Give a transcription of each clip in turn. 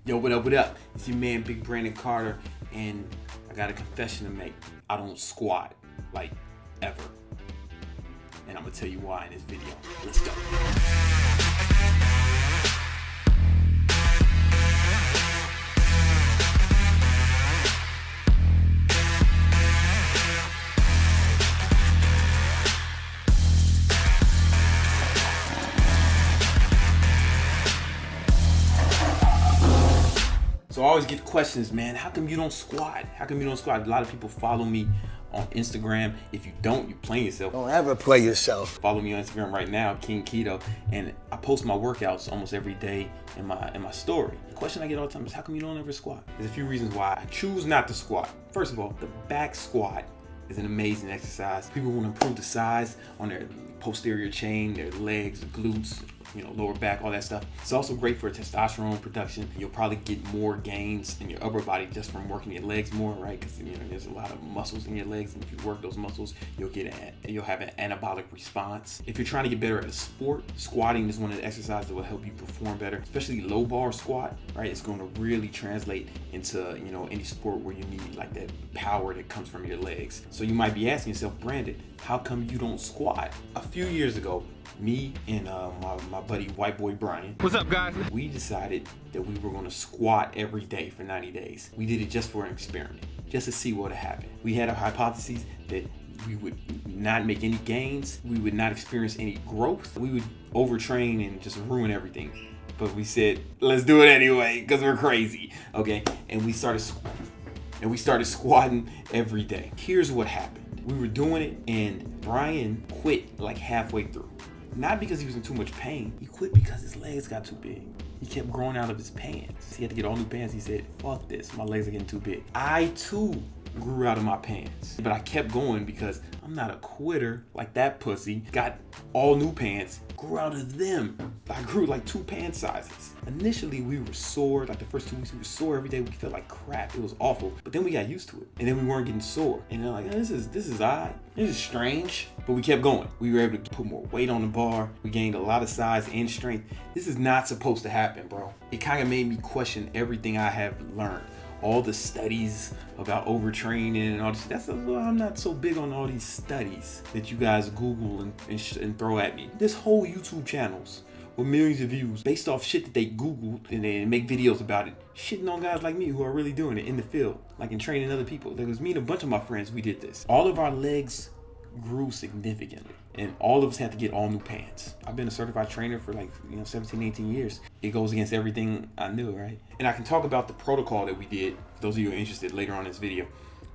Yo, what up, what up? It's your man, Big Brandon Carter, and I got a confession to make. I don't squat, like, ever. And I'm gonna tell you why in this video. Let's go. So I always get questions, man, how come you don't squat? How come you don't squat? A lot of people follow me on Instagram. If you don't, you're playing yourself. Don't ever play yourself. Follow me on Instagram right now, King Keto, and I post my workouts almost every day in my story. The question I get all the time is, how come you don't ever squat? There's a few reasons why I choose not to squat. First of all, the back squat is an amazing exercise. People want to improve the size on their posterior chain, their legs, glutes, lower back, all that stuff. It's also great for testosterone production. You'll probably get more gains in your upper body just from working your legs more, right? Because there's a lot of muscles in your legs, and if you work those muscles, you'll have an anabolic response. If you're trying to get better at a sport, squatting is one of the exercises that will help you perform better, especially low bar squat, right? It's going to really translate into any sport where you need like that power that comes from your legs. So you might be asking yourself, Brandon, how come you don't squat? A few years ago, me and my buddy White Boy Brian, what's up, guys? We decided that we were going to squat every day for 90 days. We did it just for an experiment, just to see what would happen. We had a hypothesis that we would not make any gains, we would not experience any growth, we would overtrain and just ruin everything. But we said, let's do it anyway because we're crazy, okay? And we started squatting every day. Here's what happened. We were doing it and Brian quit like halfway through. Not because he was in too much pain. He quit because his legs got too big. He kept growing out of his pants. He had to get all new pants. He said, fuck this, my legs are getting too big. I too grew out of my pants. But I kept going because I'm not a quitter like that pussy. Got all new pants, grew out of them. I grew like 2 pant sizes. Initially, we were sore. Like the first 2 weeks, we were sore every day. We felt like crap. It was awful. But then we got used to it. And then we weren't getting sore. And they're like, this is odd. This is strange. But we kept going. We were able to put more weight on the bar. We gained a lot of size and strength. This is not supposed to happen, bro. It kind of made me question everything I have learned. All the studies about overtraining and all this. I'm not so big on all these studies that you guys Google and throw at me. There's whole YouTube channels with millions of views based off shit that they Googled and they make videos about it, shitting on guys like me who are really doing it in the field, like in training other people. There was me and a bunch of my friends, we did this. All of our legs grew significantly and all of us had to get all new pants. I've been a certified trainer for 17, 18 years. It goes against everything I knew, right? And I can talk about the protocol that we did, for those of you who are interested later on in this video.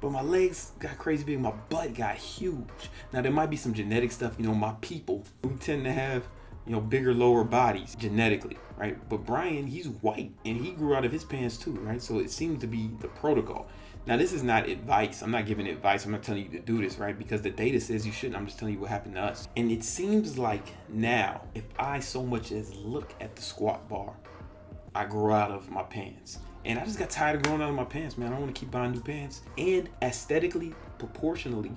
But my legs got crazy big, my butt got huge. Now there might be some genetic stuff, my people, we tend to have bigger lower bodies genetically, right? But Brian, he's white and he grew out of his pants too, right? So it seems to be the protocol. Now this is not advice. I'm not giving advice. I'm not telling you to do this, right? Because the data says you shouldn't. I'm just telling you what happened to us. And it seems like now, if I so much as look at the squat bar, I grow out of my pants. And I just got tired of growing out of my pants, man. I don't want to keep buying new pants. And aesthetically, proportionally,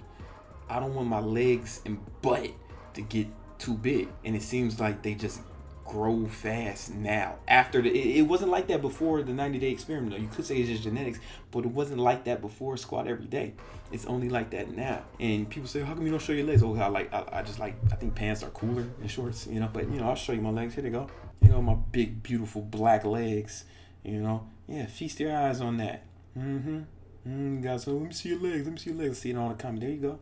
I don't want my legs and butt to get too big. And it seems like they just grow fast now. It wasn't like that before the 90-day experiment. Though. You could say it's just genetics, but it wasn't like that before squat every day. It's only like that now. And people say, how come you don't show your legs? Oh, I think pants are cooler than shorts, But I'll show you my legs. Here they go. My big, beautiful black legs. Yeah, feast your eyes on that. Guys, so let me see your legs. Let me see your legs. See it on the comment. There you go.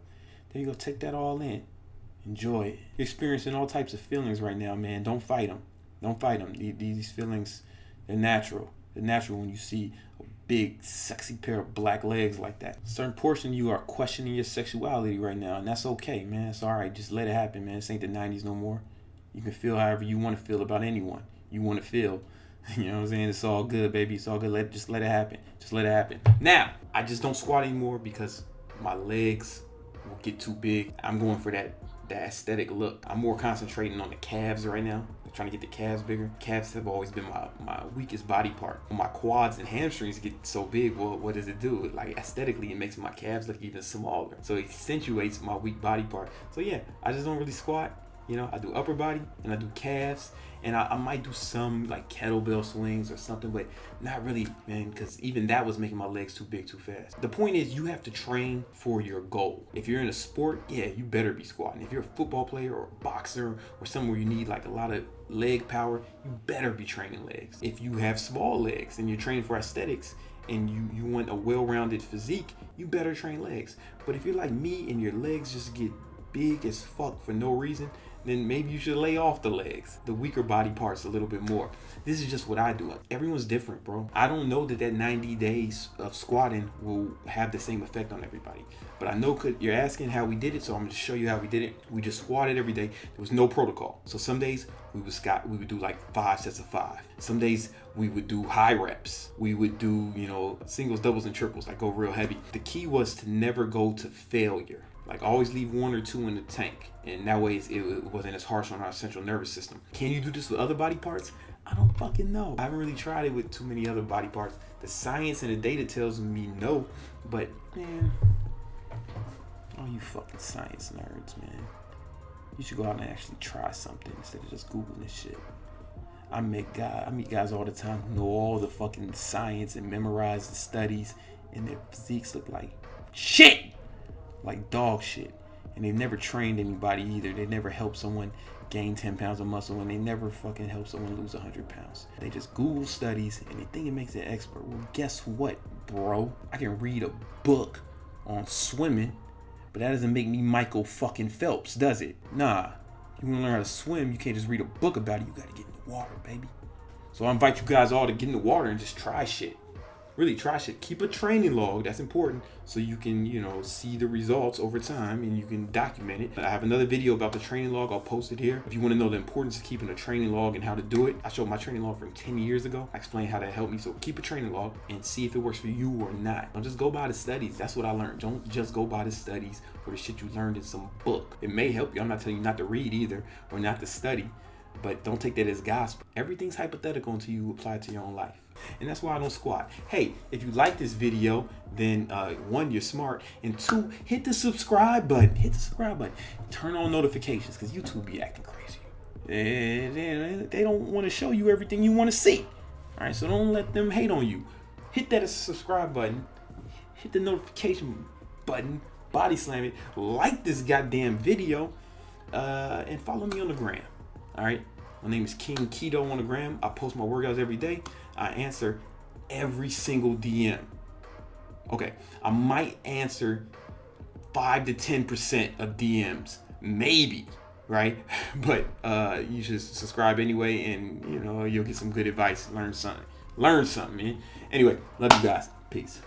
There you go. Take that all in. Enjoy it. You're experiencing all types of feelings right now, man. Don't fight them. Don't fight them. These feelings, they're natural. They're natural when you see a big, sexy pair of black legs like that. A certain portion of you are questioning your sexuality right now, and that's okay, man. It's all right. Just let it happen, man. This ain't the 90s no more. You can feel however you want to feel about anyone you want to feel. You know what I'm saying? It's all good, baby. It's all good. Just let it happen. Just let it happen. Now, I just don't squat anymore because my legs will get too big. I'm going for that aesthetic look. I'm more concentrating on the calves right now. I'm trying to get the calves bigger. Calves have always been my weakest body part. When my quads and hamstrings get so big, well, what does it do? Like aesthetically, it makes my calves look even smaller. So it accentuates my weak body part. So yeah, I just don't really squat. You know, I do upper body and I do calves, and I might do some like kettlebell swings or something, but not really, man, because even that was making my legs too big too fast. The point is, you have to train for your goal. If you're in a sport, yeah, you better be squatting. If you're a football player or a boxer or somewhere you need like a lot of leg power, you better be training legs. If you have small legs and you're training for aesthetics and you want a well-rounded physique, you better train legs. But if you're like me and your legs just get big as fuck for no reason, then maybe you should lay off the legs, the weaker body parts a little bit more. This is just what I do. Everyone's different, bro. I don't know that 90 days of squatting will have the same effect on everybody. But I know you're asking how we did it, so I'm gonna show you how we did it. We just squatted every day. There was no protocol. So some days we would do like 5 sets of 5. Some days we would do high reps. We would do, you know, singles, doubles, and triples, like go real heavy. The key was to never go to failure. Like always leave 1 or 2 in the tank, and that way it wasn't as harsh on our central nervous system. Can you do this with other body parts? I don't fucking know. I haven't really tried it with too many other body parts. The science and the data tells me no, but man, oh, you fucking science nerds, man. You should go out and actually try something instead of just Googling this shit. I meet guys all the time who know all the fucking science and memorize the studies, and their physiques look like shit. Like dog shit. And they've never trained anybody either. They never helped someone gain 10 pounds of muscle, and they never fucking helped someone lose 100 pounds. They just Google studies and they think it makes them expert. Well, guess what, bro? I can read a book on swimming, but that doesn't make me Michael fucking Phelps, does it? Nah. You wanna learn how to swim, you can't just read a book about it. You gotta get in the water, baby. So I invite you guys all to get in the water and just try shit. Really try shit. Keep a training log. That's important, so you can, you know, see the results over time and you can document it. I have another video about the training log. I'll post it here. If you want to know the importance of keeping a training log and how to do it, I showed my training log from 10 years ago. I explained how that helped me. So keep a training log and see if it works for you or not. Don't just go by the studies. That's what I learned. Don't just go by the studies or the shit you learned in some book. It may help you. I'm not telling you not to read either or not to study, but don't take that as gospel. Everything's hypothetical until you apply it to your own life. And that's why I don't squat. Hey, if you like this video, then 1, you're smart, and 2, hit the subscribe button. Hit the subscribe button. Turn on notifications, because YouTube be acting crazy. They don't want to show you everything you want to see. All right, so don't let them hate on you. Hit that subscribe button. Hit the notification button. Body slam it. Like this goddamn video, and follow me on the gram. All right. My name is King Keto on the gram. I post my workouts every day. I answer every single DM. Okay, I might answer 5 to 10% of DMs, maybe, right? But you should subscribe anyway, and you know you'll get some good advice. Learn something, man. Anyway, love you guys. Peace.